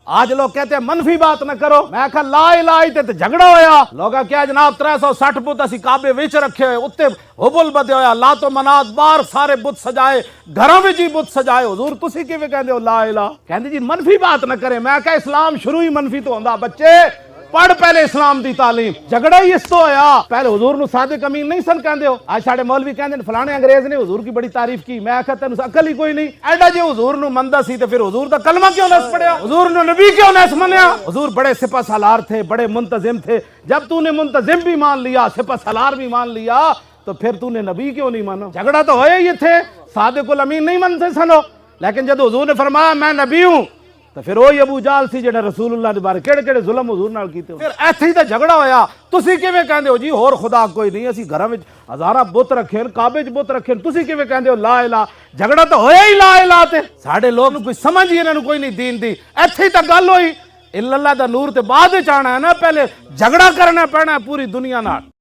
आज लोग कहते हैं मनफी बात न करो। मैं कहा ला इलाहा ते झगड़ा होया। लोग क्या जनाब 360 बुत असी काबे विच रखे हुए, उत्ते हुबुल बदे होया, लातो मनात बाहर सारे बुत सजाए, घरों में जी बुत सजाए। हुजूर तुसी किवें कहंदे हो ला इलाहा? कहंदे जी मनफी बात न करे। मैं कहा इस्लाम शुरू ही मनफी तो होंदा। बच्चे पढ़ पहले इस्लाम की तालीम। झगड़ा ही इस तो होया। पहले हुजूर नु सादिक अमीन नहीं सन कहंदे हो। आज साडे मौलवी कहंदे फलाने अंग्रेज ने हुजूर की बड़ी तारीफ की। मैं आखा तेन अकल ही कोई नहीं। एडा जे हुजूर नु मंदा सी ते फिर हुजूर दा कलमा क्यों नस पड़या? हुजूर नु नबी क्यों नस मन्या? हुजूर बड़े सिपा सालार थे, बड़े मुंतजिम थे। जब तूने मुंतजिम भी मान लिया, सिपा सालार भी मान लिया, तो फिर तूने नबी क्यों नहीं माना? झगड़ा तो होया ही थे। सादिकुल अमीन नहीं मनते सनो, लेकिन जब हुजूर ने फरमाया मैं नबी हूं, तो फिर वही अबू जाल सी जेड़ा रसूलुल्लाह दे बारे केड़े-केड़े जुल्म हुजूर नाल कीते। फिर ऐसे ही तो झगड़ा होया। तुसी किवें कहंदे हो जी होर खुदा कोई नहीं, असी घरां विच हज़ारां बुत रखे, काबे च बुत रखे, तुसी किवें कहंदे हो ला इलाहा? झगड़ा तो होया ही ला इलाहा ते। साडे लोग नूं कोई समझ ही इन्हां नूं कोई नहीं दीन दी। ऐथे ही तां गल होई। इल्लल्लाह दा नूर ते बाद विच आना है ना, पहले झगड़ा करना पैना पूरी दुनिया नाल।